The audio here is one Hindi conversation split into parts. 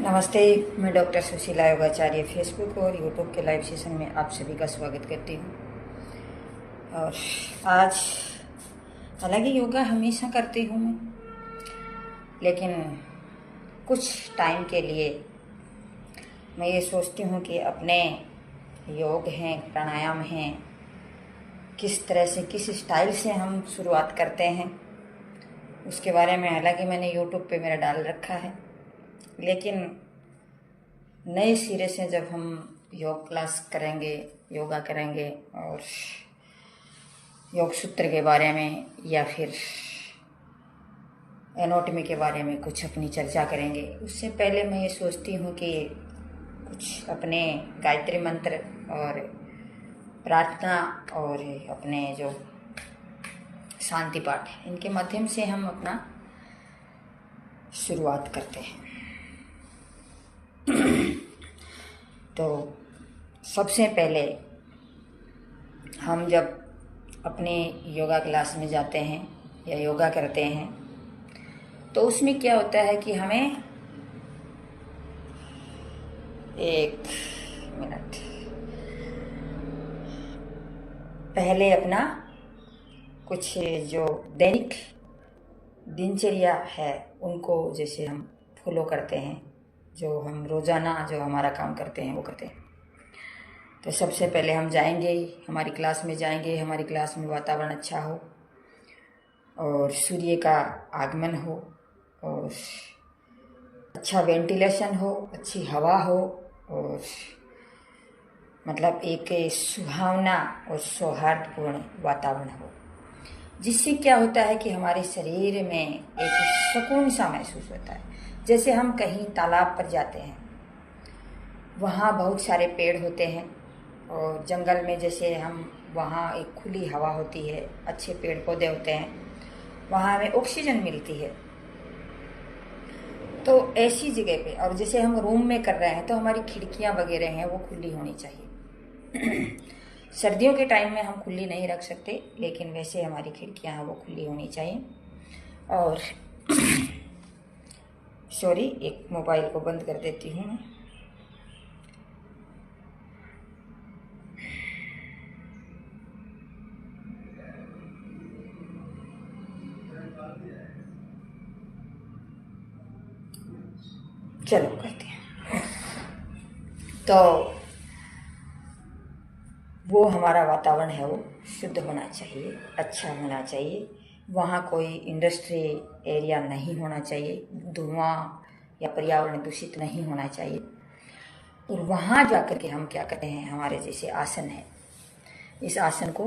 नमस्ते। मैं डॉक्टर सुशीला योगाचार्य फेसबुक और यूट्यूब के लाइव सेशन में आप सभी का स्वागत करती हूँ। और आज हालांकि योगा हमेशा करती हूँ मैं, लेकिन कुछ टाइम के लिए मैं ये सोचती हूँ कि अपने योग हैं, प्राणायाम हैं, किस तरह से, किस स्टाइल से हम शुरुआत करते हैं उसके बारे में हालांकि मैंने यूट्यूब पे मेरा डाल रखा है, लेकिन नए सिरे से जब हम योग क्लास करेंगे, योगा करेंगे और योग सूत्र के बारे में या फिर एनाटॉमी के बारे में कुछ अपनी चर्चा करेंगे, उससे पहले मैं ये सोचती हूँ कि कुछ अपने गायत्री मंत्र और प्रार्थना और अपने जो शांति पाठ है इनके माध्यम से हम अपना शुरुआत करते हैं। तो सबसे पहले हम जब अपने योगा क्लास में जाते हैं या योगा करते हैं तो उसमें क्या होता है कि हमें एक मिनट पहले अपना कुछ जो दैनिक दिनचर्या है उनको जैसे हम फॉलो करते हैं, जो हम रोज़ाना जो हमारा काम करते हैं वो करते हैं। तो सबसे पहले हम जाएंगे, हमारी क्लास में जाएंगे, हमारी क्लास में वातावरण अच्छा हो और सूर्य का आगमन हो और अच्छा वेंटिलेशन हो, अच्छी हवा हो और मतलब एक सुहावना और सौहार्दपूर्ण वातावरण हो, जिससे क्या होता है कि हमारे शरीर में एक सुकून सा महसूस होता है। जैसे हम कहीं तालाब पर जाते हैं, वहाँ बहुत सारे पेड़ होते हैं और जंगल में जैसे हम वहाँ एक खुली हवा होती है, अच्छे पेड़ पौधे होते हैं, वहाँ हमें ऑक्सीजन मिलती है। तो ऐसी जगह पे, और जैसे हम रूम में कर रहे हैं तो हमारी खिड़कियाँ वगैरह हैं वो खुली होनी चाहिए। सर्दियों के टाइम में हम खुली नहीं रख सकते, लेकिन वैसे हमारी खिड़कियाँ हैं वो खुली होनी चाहिए। और सॉरी, एक मोबाइल को बंद कर देती हूँ मैं। चलो करते हैं। तो वो हमारा वातावरण है वो शुद्ध होना चाहिए, अच्छा होना चाहिए। वहाँ कोई इंडस्ट्री एरिया नहीं होना चाहिए, धुआं या पर्यावरण दूषित नहीं होना चाहिए। और वहाँ जाकर के हम क्या करते हैं, हमारे जैसे आसन है, इस आसन को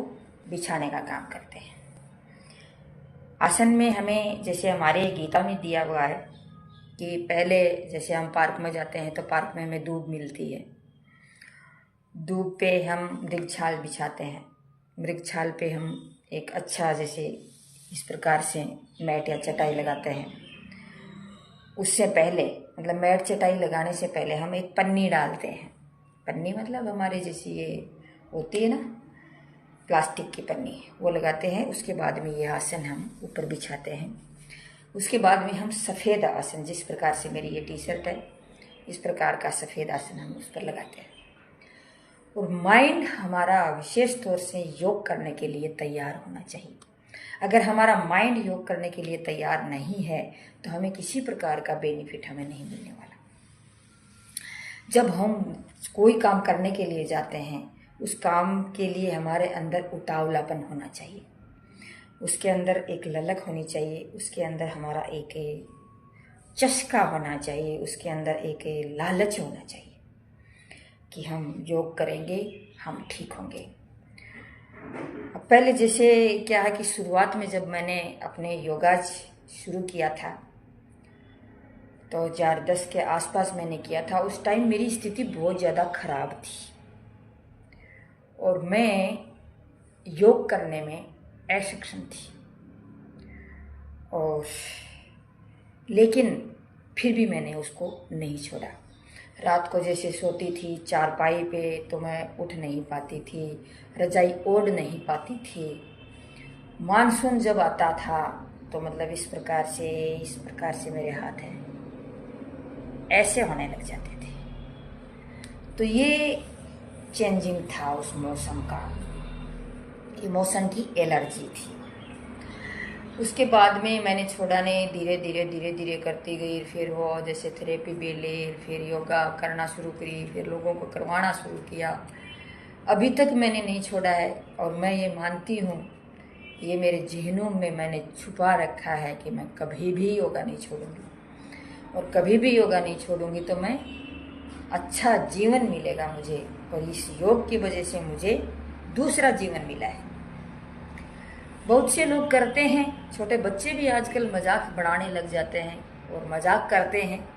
बिछाने का काम करते हैं। आसन में हमें जैसे हमारे गीता में दिया हुआ है कि पहले जैसे हम पार्क में जाते हैं तो पार्क में हमें दूब मिलती है, दूब पे हम मृगछाल बिछाते हैं, मृगछाल पे हम एक अच्छा जैसे इस प्रकार से मैट या चटाई लगाते हैं। उससे पहले मतलब मैट चटाई लगाने से पहले हम एक पन्नी डालते हैं। पन्नी मतलब हमारे जैसी ये होती है ना, प्लास्टिक की पन्नी, वो लगाते हैं। उसके बाद में ये आसन हम ऊपर बिछाते हैं। उसके बाद में हम सफ़ेद आसन, जिस प्रकार से मेरी ये टी शर्ट है, इस प्रकार का सफ़ेद आसन हम उस पर लगाते हैं। और माइंड हमारा विशेष तौर से योग करने के लिए तैयार होना चाहिए। अगर हमारा माइंड योग करने के लिए तैयार नहीं है तो हमें किसी प्रकार का बेनिफिट हमें नहीं मिलने वाला। जब हम कोई काम करने के लिए जाते हैं, उस काम के लिए हमारे अंदर उतावलापन होना चाहिए, उसके अंदर एक ललक होनी चाहिए, उसके अंदर हमारा एक चस्का होना चाहिए, उसके अंदर एक लालच होना चाहिए कि हम योग करेंगे, हम ठीक होंगे। अब पहले जैसे क्या है कि शुरुआत में जब मैंने अपने योगा शुरू किया था तो 2010 के आसपास मैंने किया था। उस टाइम मेरी स्थिति बहुत ज़्यादा खराब थी और मैं योग करने में असक्षम थी, और लेकिन फिर भी मैंने उसको नहीं छोड़ा। रात को जैसे सोती थी चारपाई पे तो मैं उठ नहीं पाती थी, रजाई ओढ़ नहीं पाती थी। मानसून जब आता था तो मतलब इस प्रकार से मेरे हाथ हैं, ऐसे होने लग जाते थे। तो ये चेंजिंग था उस मौसम का, मौसम की एलर्जी थी। उसके बाद में मैंने छोड़ा नहीं, धीरे धीरे धीरे धीरे करती गई। फिर वो जैसे थेरेपी भी ली, फिर योगा करना शुरू करी, फिर लोगों को करवाना शुरू किया। अभी तक मैंने नहीं छोड़ा है। और मैं ये मानती हूँ, ये मेरे ज़हनों में मैंने छुपा रखा है कि मैं कभी भी योगा नहीं छोड़ूंगी, और कभी भी योगा नहीं छोड़ूंगी तो मैं अच्छा जीवन मिलेगा मुझे। और इस योग की वजह से मुझे दूसरा जीवन मिला है। बहुत से लोग करते हैं, छोटे बच्चे भी आजकल मजाक बनाने लग जाते हैं और मजाक करते हैं,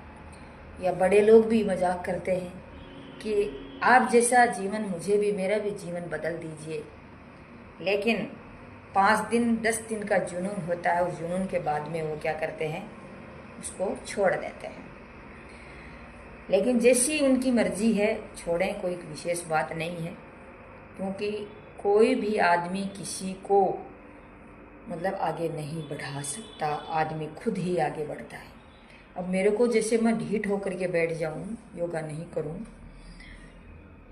या बड़े लोग भी मजाक करते हैं कि आप जैसा जीवन मुझे भी, मेरा भी जीवन बदल दीजिए। लेकिन 5 दिन 10 दिन का जुनून होता है, उस जुनून के बाद में वो क्या करते हैं, उसको छोड़ देते हैं। लेकिन जैसी उनकी मर्जी है, छोड़ें, कोई विशेष बात नहीं है। क्योंकि कोई भी आदमी किसी को मतलब आगे नहीं बढ़ा सकता, आदमी खुद ही आगे बढ़ता है। अब मेरे को जैसे मैं ढीठ होकर के बैठ जाऊं, योगा नहीं करूं,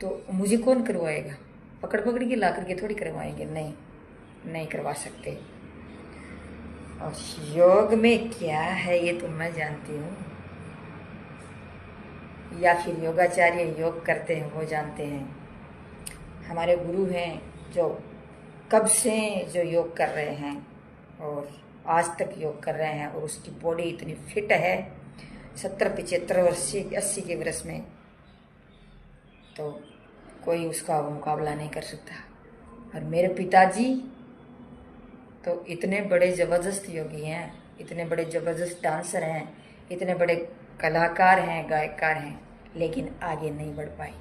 तो मुझे कौन करवाएगा? पकड़ पकड़ के ला करके थोड़ी करवाएंगे, नहीं करवा सकते। और योग में क्या है ये तो मैं जानती हूँ, या फिर योगाचार्य योग करते हैं वो जानते हैं। हमारे गुरु हैं जो कब से जो योग कर रहे हैं और आज तक योग कर रहे हैं, और उसकी बॉडी इतनी फिट है 70-75 वर्ष 80 के वर्ष में, तो कोई उसका मुकाबला नहीं कर सकता। और मेरे पिताजी तो इतने बड़े ज़बरदस्त योगी हैं, इतने बड़े ज़बरदस्त डांसर हैं, इतने बड़े कलाकार हैं, गायकार हैं, लेकिन आगे नहीं बढ़ पाई।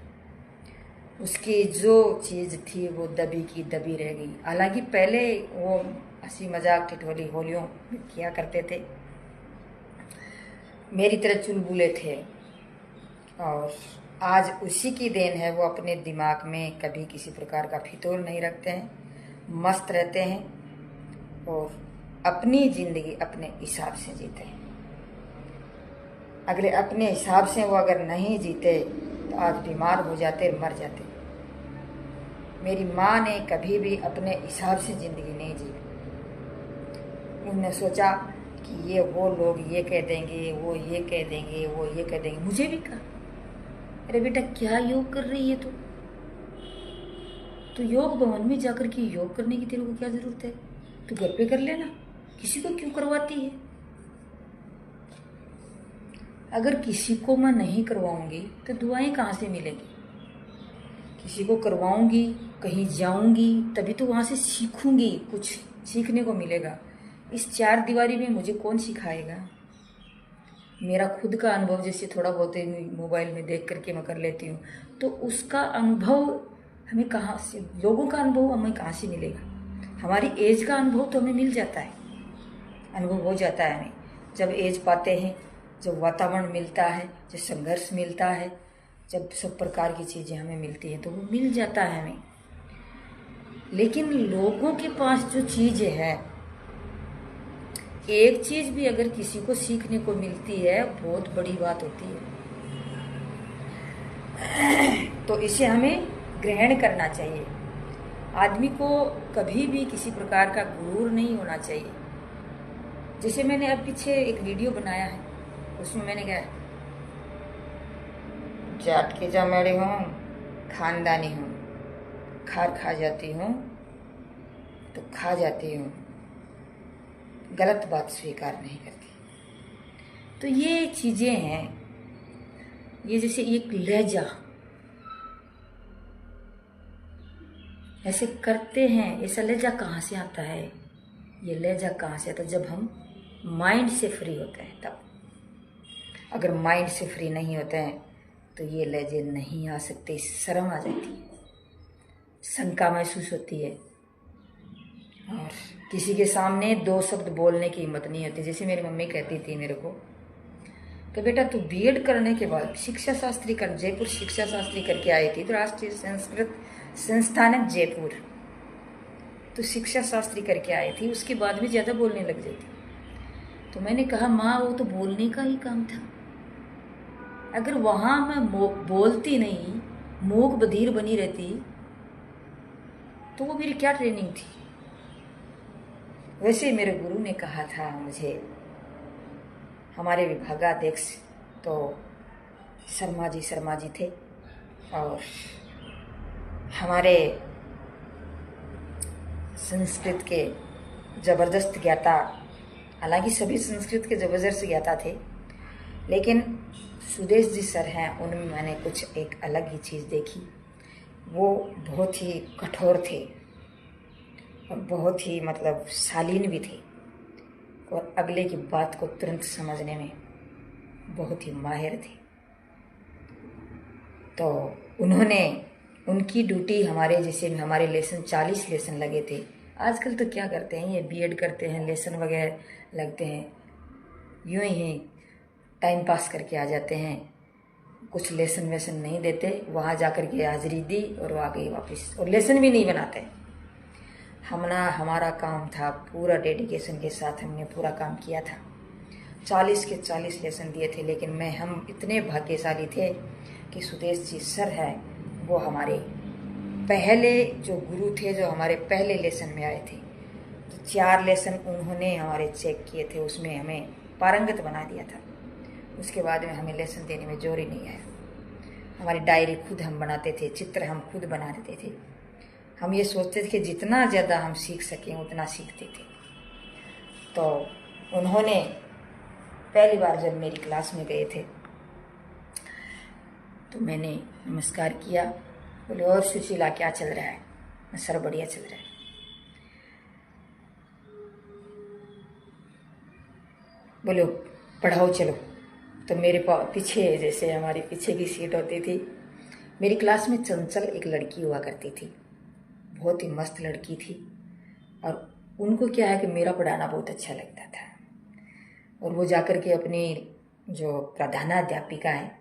उसकी जो चीज़ थी वो दबी की दबी रह गई। हालांकि पहले वो हंसी मजाक ठिठोली होलियों में किया करते थे, मेरी तरह चुलबुले थे, और आज उसी की देन है, वो अपने दिमाग में कभी किसी प्रकार का फितूर नहीं रखते हैं, मस्त रहते हैं और अपनी ज़िंदगी अपने हिसाब से जीते हैं। अगले अपने हिसाब से वो अगर नहीं जीते तो आज बीमार हो जाते, मर जाते। मेरी माँ ने कभी भी अपने हिसाब से ज़िंदगी नहीं जी। उन्होंने सोचा कि ये वो लोग ये कह देंगे, वो ये कह देंगे, वो ये कह देंगे। मुझे भी कहा, अरे बेटा क्या योग कर रही है तो योग भवन में जाकर के योग करने की तेरे को क्या जरूरत है? तू घर पे कर लेना, किसी को क्यों करवाती है? अगर किसी को मैं नहीं करवाऊंगी तो दुआएं कहाँ से मिलेंगी? किसी को करवाऊंगी, कहीं जाऊंगी, तभी तो वहाँ से सीखूंगी, कुछ सीखने को मिलेगा। इस 4 दीवारी में मुझे कौन सिखाएगा? मेरा खुद का अनुभव जैसे थोड़ा बहुत मोबाइल में देख करके मैं कर लेती हूँ, तो उसका अनुभव हमें कहाँ से, लोगों का अनुभव हमें कहाँ से मिलेगा? हमारी एज का अनुभव तो हमें मिल जाता है, अनुभव हो जाता है हमें जब एज पाते हैं, जब वातावरण मिलता है, जब संघर्ष मिलता है, जब सब प्रकार की चीज़ें हमें मिलती हैं तो वो मिल जाता है हमें। लेकिन लोगों के पास जो चीज़ है, एक चीज़ भी अगर किसी को सीखने को मिलती है बहुत बड़ी बात होती है। तो इसे हमें ग्रहण करना चाहिए। आदमी को कभी भी किसी प्रकार का गुरूर नहीं होना चाहिए। जैसे मैंने अब पीछे एक वीडियो बनाया है, उसमें मैंने कहा जाट की जमेड़ी हूँ, खानदानी हूँ, खार खा जाती हूँ तो खा जाती हूँ, गलत बात स्वीकार नहीं करती। तो ये चीज़ें हैं, ये जैसे एक लहजा ऐसे करते हैं, ऐसा लहजा कहाँ से आता है? ये लहजा कहाँ से आता है? जब हम माइंड से फ्री होते हैं तब। अगर माइंड से फ्री नहीं होते हैं तो ये लहजे नहीं आ सकते, शर्म आ जाती है, शंका महसूस होती है, और किसी के सामने 2 शब्द बोलने की हिम्मत नहीं होती। जैसे मेरी मम्मी कहती थी मेरे को कि बेटा तू बीएड करने के बाद शिक्षा शास्त्री कर, जयपुर शिक्षा शास्त्री करके आई थी, तो राष्ट्रीय संस्कृत संस्थान है जयपुर, तो शिक्षा शास्त्री करके आई थी, उसके बाद में ज़्यादा बोलने लग जाती। तो मैंने कहा माँ वो तो बोलने का ही काम था, अगर वहाँ मैं बोलती नहीं, मूक बधिर बनी रहती, तो वो मेरी क्या ट्रेनिंग थी। वैसे मेरे गुरु ने कहा था मुझे, हमारे विभागाध्यक्ष तो शर्मा जी थे, और हमारे संस्कृत के ज़बरदस्त ज्ञाता, हालांकि सभी संस्कृत के ज़बरदस्त ज्ञाता थे, लेकिन सुदेश जी सर हैं, उनमें मैंने कुछ एक अलग ही चीज़ देखी। वो बहुत ही कठोर थे और बहुत ही मतलब शालीन भी थे, और अगले की बात को तुरंत समझने में बहुत ही माहिर थे। तो उन्होंने, उनकी ड्यूटी हमारे जैसे हमारे लेसन 40 लेसन लगे थे। आजकल तो क्या करते हैं, ये बीएड करते हैं, लेसन वगैरह लगते हैं, यूं ही टाइम पास करके आ जाते हैं, कुछ लेसन वेसन नहीं देते, वहाँ जा कर के हाजिरी दी और आ गई वापस, और लेसन भी नहीं बनाते। हमारा काम था पूरा डेडिकेशन के साथ, हमने पूरा काम किया था। 40 के 40 लेसन दिए थे, लेकिन हम इतने भाग्यशाली थे कि सुदेश जी सर है, वो हमारे पहले जो गुरु थे, जो हमारे पहले लेसन में आए थे। तो 4 लेसन उन्होंने हमारे चेक किए थे, उसमें हमें पारंगत बना दिया था। उसके बाद में हमें लेसन देने में जोर ही नहीं आया। हमारी डायरी खुद हम बनाते थे, चित्र हम खुद बना देते थे। हम ये सोचते थे कि जितना ज़्यादा हम सीख सकें उतना सीखते थे। तो उन्होंने पहली बार जब मेरी क्लास में गए थे तो मैंने नमस्कार किया, बोले और सुशीला क्या चल रहा है। सर बढ़िया चल रहा है। बोलो पढ़ाओ चलो। तो मेरे पीछे, जैसे हमारी पीछे की सीट होती थी, मेरी क्लास में चंचल एक लड़की हुआ करती थी, बहुत ही मस्त लड़की थी, और उनको क्या है कि मेरा पढ़ाना बहुत अच्छा लगता था, और वो जाकर के अपनी जो प्रधानाध्यापिका है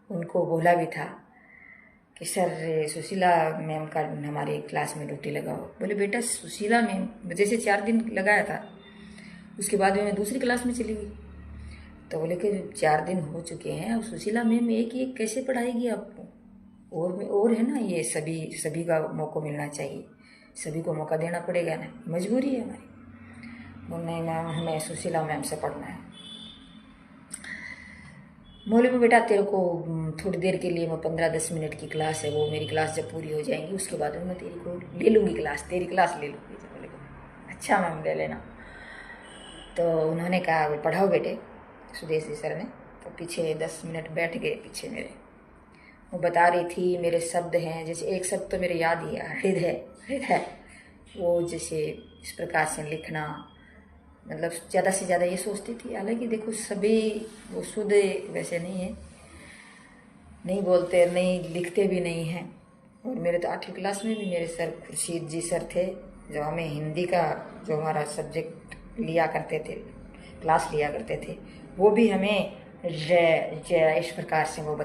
उनको बोला भी था कि सर सुशीला मैम का हमारे क्लास में ड्यूटी लगाओ। बोले बेटा सुशीला मैम, जैसे 4 दिन लगाया था, उसके बाद में मैं दूसरी क्लास में चली गई। तो बोले कि 4 दिन हो चुके हैं, और सुशीला मैम एक एक कैसे पढ़ाएगी आपको, और है ना, ये सभी का मौका मिलना चाहिए, सभी को मौका देना पड़ेगा ना, मजबूरी है हमारी। बोल नहीं मैम, हमें सुशीला मैम से पढ़ना है। बोले में बेटा तेरे को थोड़ी देर के लिए, मैं 15-10 मिनट की क्लास है, वो मेरी क्लास जब पूरी हो जाएंगी उसके बाद में मैं तेरी को ले लूँगी क्लास, तेरी क्लास ले लूँगी। तो बोले अच्छा मैम ले लेना। तो उन्होंने कहा पढ़ाओ बेटे, सुदेश जी सर ने। तो पीछे 10 मिनट बैठ गए पीछे मेरे। वो बता रही थी मेरे शब्द हैं, जैसे एक शब्द तो मेरे याद ही है, हृदय। वो जैसे इस प्रकार से लिखना, मतलब ज़्यादा से ज़्यादा ये सोचती थी। हालांकि देखो सभी वो शुद्ध वैसे नहीं है, नहीं बोलते, नहीं लिखते भी नहीं हैं। और मेरे तो 8वीं क्लास में भी मेरे सर खुर्शीद जी सर थे, जो हमें हिंदी का जो हमारा सब्जेक्ट लिया करते थे, क्लास लिया करते थे, वो भी हमें जय इस प्रकार से वो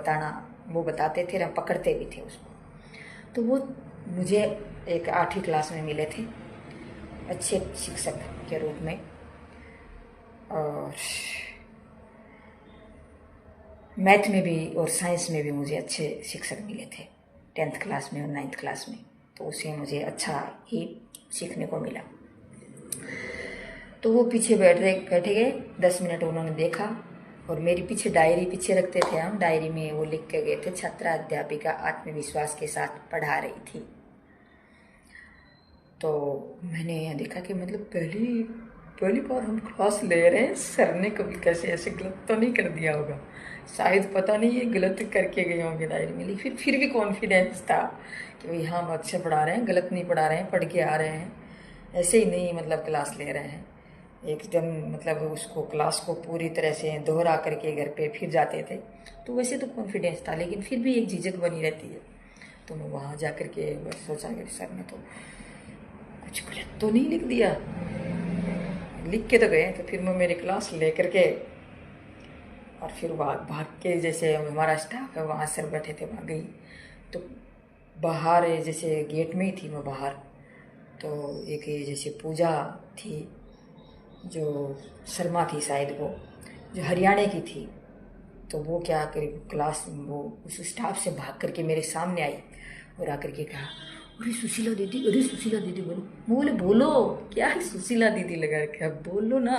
बताते थे, हम पकड़ते भी थे उसको। तो वो मुझे एक 8वीं क्लास में मिले थे अच्छे शिक्षक के रूप में। और मैथ में भी और साइंस में भी मुझे अच्छे शिक्षक मिले थे 10th क्लास में और 9th क्लास में, तो उससे मुझे अच्छा ही सीखने को मिला। तो वो पीछे बैठे गए, 10 मिनट उन्होंने देखा, और मेरी पीछे डायरी पीछे रखते थे हम, डायरी में वो लिख के गए थे, छात्रा अध्यापिका आत्मविश्वास के साथ पढ़ा रही थी। तो मैंने देखा कि मतलब पहली बार हम क्लास ले रहे हैं, सर ने कभी कैसे ऐसे गलत तो नहीं कर दिया होगा, शायद पता नहीं ये गलत करके गए होंगे डायरी में। लेकिन फिर भी कॉन्फिडेंस था कि भाई हाँ हम अच्छे पढ़ा रहे हैं, गलत नहीं पढ़ा रहे हैं, पढ़ के आ रहे हैं, ऐसे ही नहीं मतलब क्लास ले रहे हैं एकदम, मतलब उसको क्लास को पूरी तरह से दोहरा करके घर पे फिर जाते थे। तो वैसे तो कॉन्फिडेंस था, लेकिन फिर भी एक झिझक बनी रहती है। तो मैं वहाँ जा कर के बस सोचा कि सर ने तो कुछ गलत तो नहीं लिख दिया, लिख के तो गए। तो फिर मैं मेरी क्लास ले करके और फिर भाग के, जैसे हमारा स्टाफ है वहाँ सर बैठे थे, वहाँ गई। तो बाहर जैसे गेट में ही थी मैं बाहर, तो एक जैसे पूजा थी जो शर्मा थी शायद, वो जो हरियाणा की थी, तो वो क्या करी, क्लास वो उस स्टाफ से भाग करके मेरे सामने आई और आकर के कहा, अरे सुशीला दीदी, अरे सुशीला दीदी बोलो। मैं बोले बोलो, क्या है सुशीला दीदी लगा रखा, बोलो ना।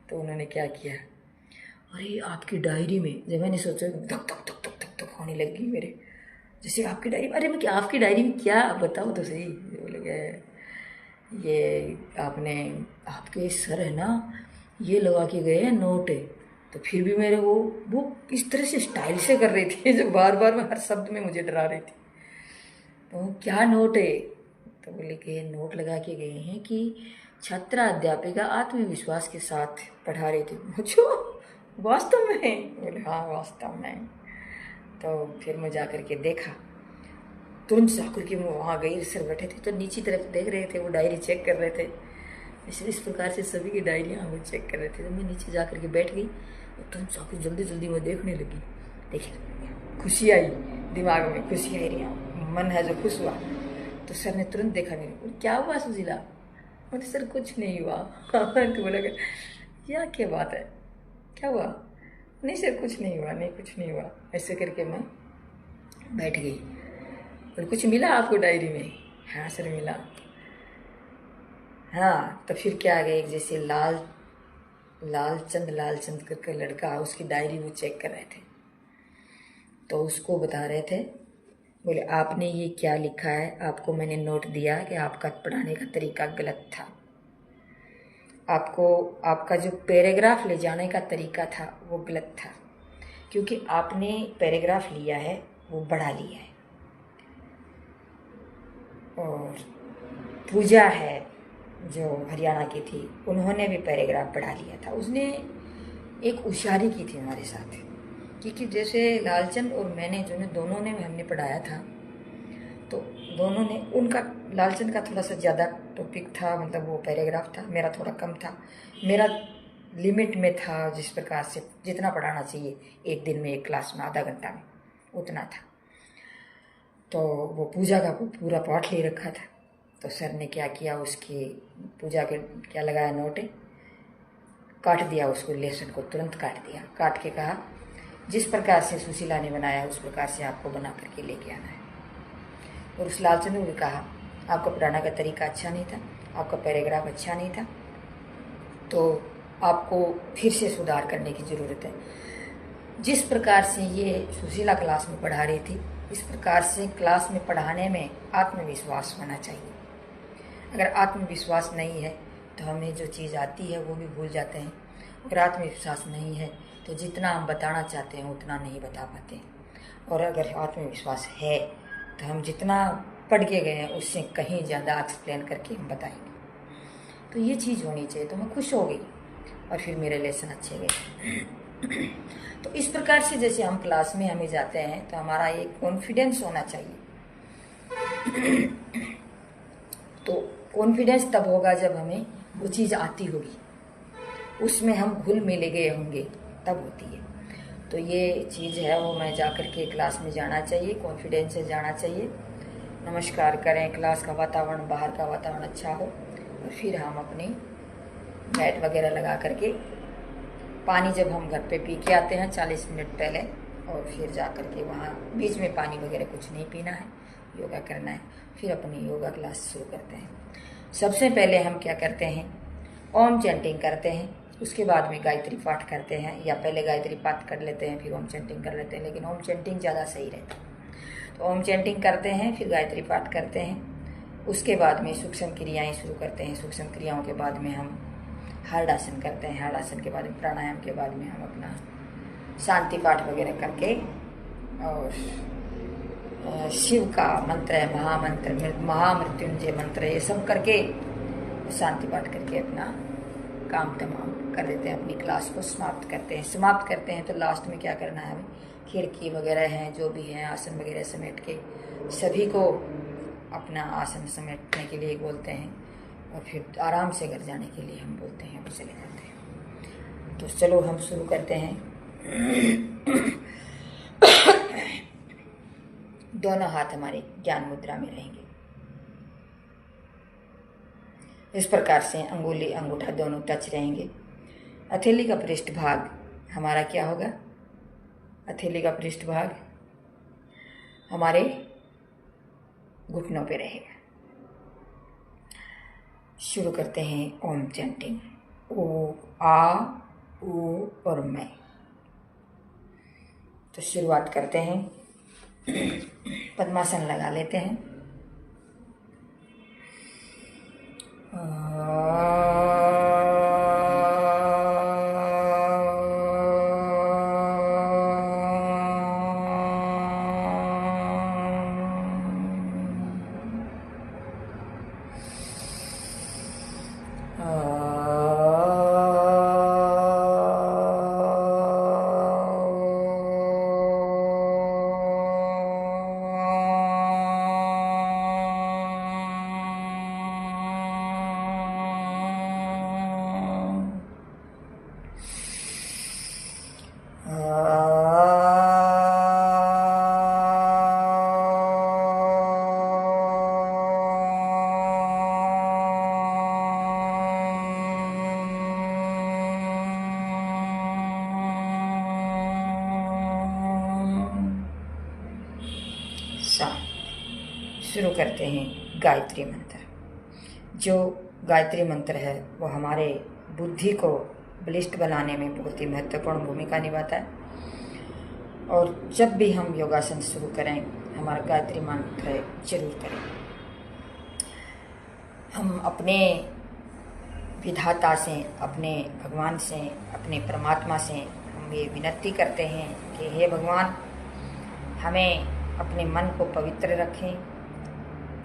तो उन्होंने क्या किया, अरे आपकी डायरी में, जब मैंने सोचा धक धक धक धक धक धक होने लगी मेरे, जैसे आपकी डायरी में, अरे मैं क्या आपकी डायरी में क्या, बताओ तो सही। बोले गए ये आपने, आपके सर है ना ये लगा के गए हैं नोट है। तो फिर भी मेरे वो इस तरह से स्टाइल से कर रही थी जो बार बार में हर शब्द में मुझे डरा रही थी। तो क्या नोट है, तो बोले कि नोट लगा के गए हैं कि छात्रा अध्यापिका आत्मविश्वास के साथ पढ़ा रही थी। मुझे वास्तव में, बोले हाँ वास्तव में। तो फिर मैं जा कर के देखा, तुरंत जा कर के मैं वहाँ गई, सर बैठे थे तो नीचे तरफ देख रहे थे, वो डायरी चेक कर रहे थे। इस प्रकार से सभी की डायरियाँ वो चेक कर रहे थे। तो मैं नीचे जा कर के बैठ गई और तुरंत जाकर जल्दी जल्दी मैं देखने लगी। देखिए खुशी आई, दिमाग में खुशी आई रही, मन है जो खुश हुआ। तो सर ने तुरंत देखा मेरे को, क्या हुआ सुशीला? बोले सर कुछ नहीं हुआ। तो बोला यार क्या बात है, क्या हुआ? नहीं सर कुछ नहीं हुआ, नहीं कुछ नहीं हुआ। ऐसे करके मैं बैठ गई। और कुछ मिला आपको डायरी में? हाँ सर मिला। हाँ, तो फिर क्या आ गया, एक जैसे लालचंद करके लड़का, उसकी डायरी वो चेक कर रहे थे। तो उसको बता रहे थे, बोले आपने ये क्या लिखा है, आपको मैंने नोट दिया कि आपका पढ़ाने का तरीका गलत था। आपका जो पैराग्राफ ले जाने का तरीका था वो गलत था, क्योंकि आपने पैराग्राफ लिया है वो बढ़ा लिया है। और पूजा है जो हरियाणा की थी, उन्होंने भी पैराग्राफ बढ़ा लिया था। उसने एक होशियारी की थी हमारे साथ, क्योंकि जैसे लालचंद और मैंने दोनों ने हमने पढ़ाया था, तो दोनों ने, उनका लालचंद का थोड़ा सा ज़्यादा टॉपिक था, मतलब वो पैराग्राफ था, मेरा थोड़ा कम था। मेरा लिमिट में था, जिस प्रकार से जितना पढ़ाना चाहिए एक दिन में, एक क्लास में आधा घंटा में, उतना था। तो वो पूजा का पूरा पाठ ले रखा था। तो सर ने क्या किया, उसकी पूजा के क्या लगाया, नोट काट दिया, उसको लेसन को तुरंत काट दिया। काट के कहा जिस प्रकार से सुशीला ने बनाया उस प्रकार से आपको बना करके लेके आना है। और उस लालचंद ने भी कहा आपका पढ़ाने का तरीका अच्छा नहीं था, आपका पैराग्राफ अच्छा नहीं था, तो आपको फिर से सुधार करने की ज़रूरत है। जिस प्रकार से ये सुशीला क्लास में पढ़ा रही थी, इस प्रकार से क्लास में पढ़ाने में आत्मविश्वास होना चाहिए। अगर आत्मविश्वास नहीं है तो हमें जो चीज़ आती है वो भी भूल जाते हैं। अगर आत्मविश्वास नहीं है तो जितना हम बताना चाहते हैं उतना नहीं बता पाते। और अगर आत्मविश्वास है तो हम जितना पढ़ के गए हैं उससे कहीं ज़्यादा एक्सप्लेन करके हम बताएंगे। तो ये चीज़ होनी चाहिए। तो मैं खुश हो गई और फिर मेरे लेसन अच्छे गए। तो इस प्रकार से जैसे हम क्लास में हमें जाते हैं तो हमारा एक कॉन्फिडेंस होना चाहिए। तो कॉन्फिडेंस तब होगा जब हमें वो चीज़ आती होगी, उसमें हम घुल मिल गए होंगे, तब होती है। तो ये चीज़ है वो, मैं जा कर के क्लास में जाना चाहिए, कॉन्फिडेंस से जाना चाहिए, नमस्कार करें, क्लास का वातावरण, बाहर का वातावरण अच्छा हो, और फिर हम अपनी लाइट वगैरह लगा करके, पानी जब हम घर पे पी के आते हैं 40 मिनट पहले, और फिर जा कर के वहाँ बीच में पानी वगैरह कुछ नहीं पीना है, योगा करना है, फिर अपनी योगा क्लास शुरू करते हैं। सबसे पहले हम क्या करते हैं, ओम चैंटिंग करते हैं, उसके बाद में गायत्री पाठ करते हैं, या पहले गायत्री पाठ कर लेते हैं फिर ओम चैंटिंग कर लेते हैं, लेकिन ओम चैंटिंग ज़्यादा सही रहता है। तो ओम चैंटिंग करते हैं, फिर गायत्री पाठ करते हैं, उसके बाद में सूक्ष्म क्रियाएँ शुरू करते हैं। सूक्ष्म क्रियाओं के बाद में हम हार्ड आसन करते हैं, हार्ड आसन के बाद में प्राणायाम के बाद में हम अपना शांति पाठ वगैरह करके, और शिव का मंत्र है, महामंत्र, महामृत्युंजय मंत्र, ये सब करके शांति पाठ करके अपना काम तमाम कर देते हैं, अपनी क्लास को समाप्त करते हैं। समाप्त करते हैं तो लास्ट में क्या करना है, हमें खिड़की वगैरह हैं जो भी हैं, आसन वगैरह समेट के सभी को अपना आसन समेटने के लिए बोलते हैं, और फिर आराम से घर जाने के लिए हम बोलते हैं, वो चले जाते हैं। तो चलो हम शुरू करते हैं। दोनों हाथ हमारे ज्ञान मुद्रा में रहेंगे। इस प्रकार से अंगुली अंगूठा दोनों टच रहेंगे। हथेली का पृष्ठ भाग हमारा क्या होगा, हथेली का पृष्ठभाग हमारे घुटनों पे रहेगा। शुरू करते हैं ओम चैंटिंग। ओ, आ, ऊ और मैं। तो शुरुआत करते हैं। पद्मासन लगा लेते हैं। शुरू करते हैं गायत्री मंत्र। जो गायत्री मंत्र है वो हमारे बुद्धि को बलिष्ठ बनाने में बहुत ही महत्वपूर्ण भूमिका निभाता है। और जब भी हम योगासन शुरू करें हमारा गायत्री मंत्र जरूर करें। हम अपने विधाता से, अपने भगवान से, अपने परमात्मा से हम ये विनती करते हैं कि हे भगवान, हमें अपने मन को पवित्र रखें,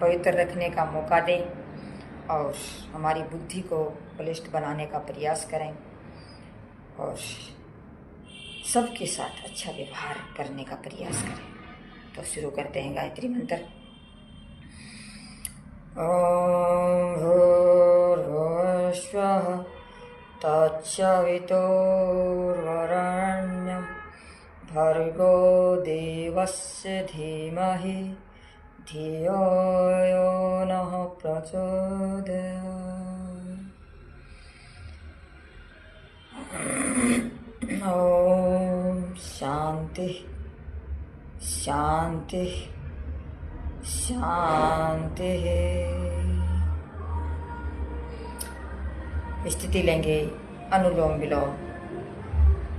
पवित्र रखने का मौका दें और हमारी बुद्धि को बलिष्ठ बनाने का प्रयास करें और सबके साथ अच्छा व्यवहार करने का प्रयास करें। तो शुरू करते हैं गायत्री मंत्र। ओम भूर्भुवः स्वः तत्सवितुर्वरेण्यं भर्गो देवस्य धीमहि धियो यो नः प्रचोदयात्। ओम शांति शांति शांति। स्थिति लेंगे अनुलोम विलोम।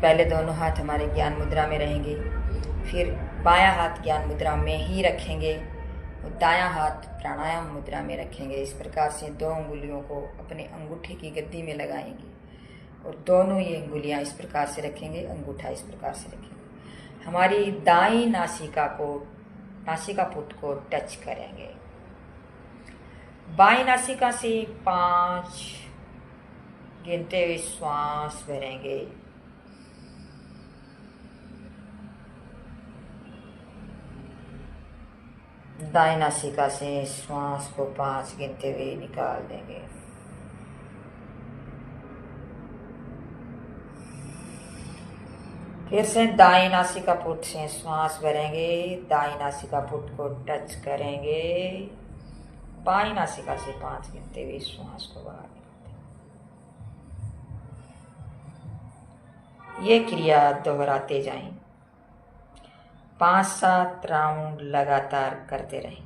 पहले दोनों हाथ हमारे ज्ञान मुद्रा में रहेंगे, फिर बायां हाथ ज्ञान मुद्रा में ही रखेंगे और दायां हाथ प्राणायाम मुद्रा में रखेंगे। इस प्रकार से 2 अंगुलियों को अपने अंगूठे की गद्दी में लगाएंगे और दोनों ये अंगुलियां इस प्रकार से रखेंगे, अंगूठा इस प्रकार से रखेंगे। हमारी दाईं नासिका पुट को टच करेंगे। बाईं नासिका से 5 गिनते हुए श्वास भरेंगे। दाईं नासिका से श्वास को 5 गिनते हुए निकाल देंगे। फिर से दाईं नासिका पुट से श्वास भरेंगे, दाईं नासिका पुट को टच करेंगे, बाईं नासिका से 5 गिनते हुए श्वास को बाहर निकालते हैं। ये क्रिया दोहराते जाएं, 5-7 राउंड लगातार करते रहें।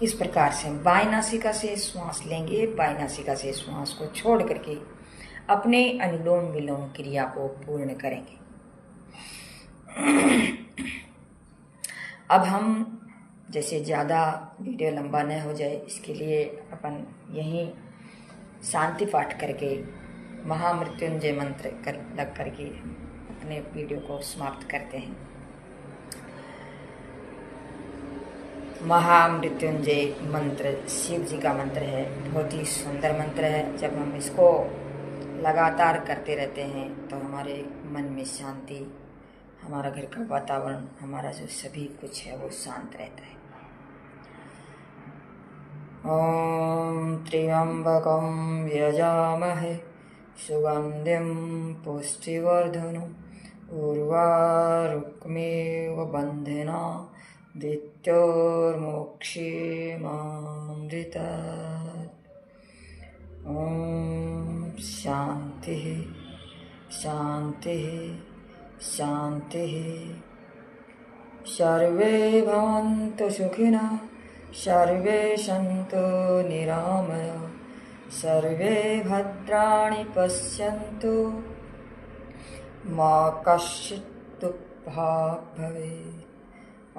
इस प्रकार से बाईं नासिका से श्वास लेंगे, बाईं नासिका से श्वास को छोड़ करके अपने अनुलोम विलोम क्रिया को पूर्ण करेंगे। अब हम जैसे ज़्यादा वीडियो लंबा न हो जाए, इसके लिए अपन यहीं शांति पाठ करके महामृत्युंजय मंत्र लग करके अपने वीडियो को समाप्त करते हैं। महामृत्युंजय मंत्र शिव जी का मंत्र है, बहुत ही सुंदर मंत्र है। जब हम इसको लगातार करते रहते हैं तो हमारे मन में शांति, हमारा घर का वातावरण, हमारा जो सभी कुछ है वो शांत रहता है। ओम त्र्यंबकं यजामहे सुगंधिं पुष्टिवर्धनम् उर्वारुकमेव बन्धना मृत्योर्मोक्षेमामृतात्। ओम शांति शांति शांति। सर्वे भवन्तु सुखिनः, सर्वे सन्तु निरामया, सर्वे भद्राणि पश्यन्तु, मा कश्चित् दुःखभाग् भवेत्।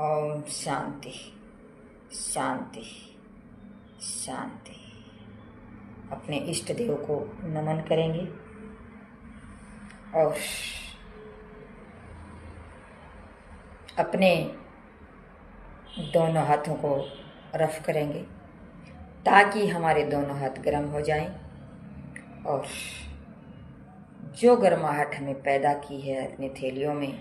ओम शांति शांति शांति। अपने इष्ट देव को नमन करेंगे और अपने दोनों हाथों को रफ करेंगे ताकि हमारे दोनों हाथ गर्म हो जाएं और जो गर्माहट हमें पैदा की है अपने थैलियों में,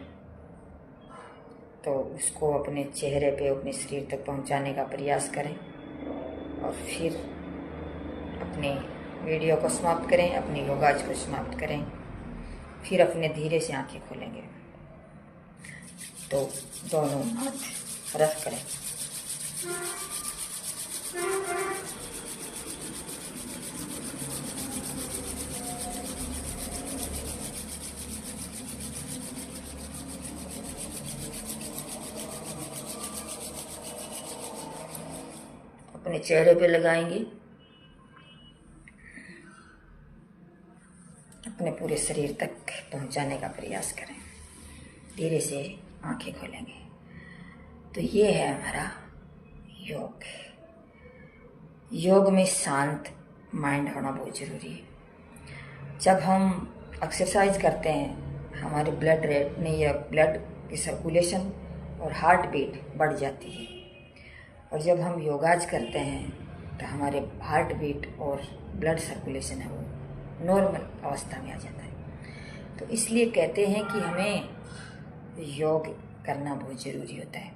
तो उसको अपने चेहरे पे, अपने शरीर तक पहुंचाने का प्रयास करें और फिर अपने वीडियो को समाप्त करें, अपने योगाज को समाप्त करें। फिर अपने धीरे से आंखें खोलेंगे तो दोनों हाथ रफ करें। अपने चेहरे पे लगाएंगे, अपने पूरे शरीर तक पहुंचाने का प्रयास करें। धीरे से आंखें खोलेंगे। तो ये है हमारा योग। योग में शांत माइंड होना बहुत ज़रूरी है। जब हम एक्सरसाइज करते हैं हमारे ब्लड रेट में या ब्लड की सर्कुलेशन और हार्ट बीट बढ़ जाती है, और जब हम योगाज करते हैं तो हमारे हार्ट बीट और ब्लड सर्कुलेशन है वो नॉर्मल अवस्था में आ जाता है। तो इसलिए कहते हैं कि हमें योग करना बहुत ज़रूरी होता है।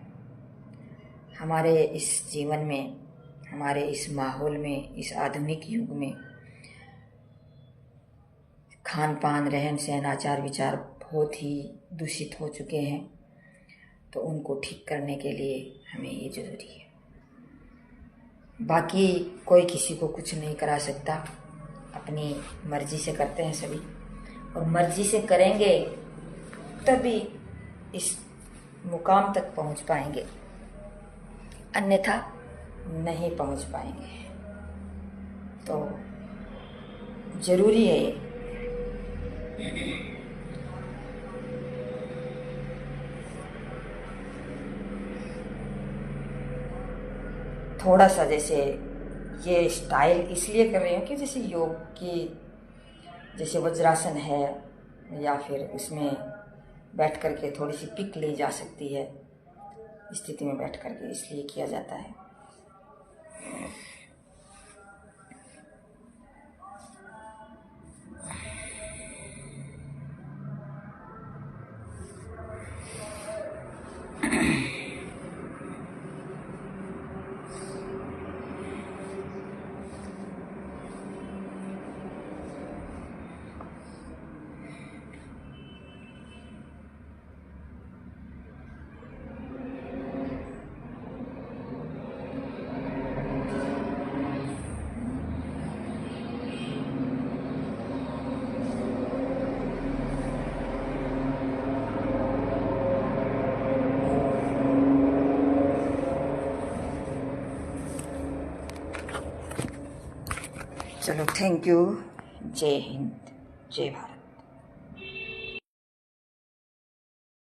हमारे इस जीवन में, हमारे इस माहौल में, इस आधुनिक युग में खान पान, रहन सहन, आचार विचार बहुत ही दूषित हो चुके हैं। तो उनको ठीक करने के लिए हमें ये ज़रूरी है। बाकी कोई किसी को कुछ नहीं करा सकता, अपनी मर्जी से करते हैं सभी, और मर्जी से करेंगे तभी इस मुकाम तक पहुंच पाएंगे, अन्यथा नहीं पहुंच पाएंगे। तो जरूरी है ये। थोड़ा सा जैसे ये स्टाइल इसलिए कर रही हूँ कि जैसे योग की जैसे वज्रासन है या फिर उसमें बैठ करके थोड़ी सी पिक ली जा सकती है स्थिति में बैठ करके, इसलिए किया जाता है। चलो, थैंक यू। जय हिंद। जय भारत।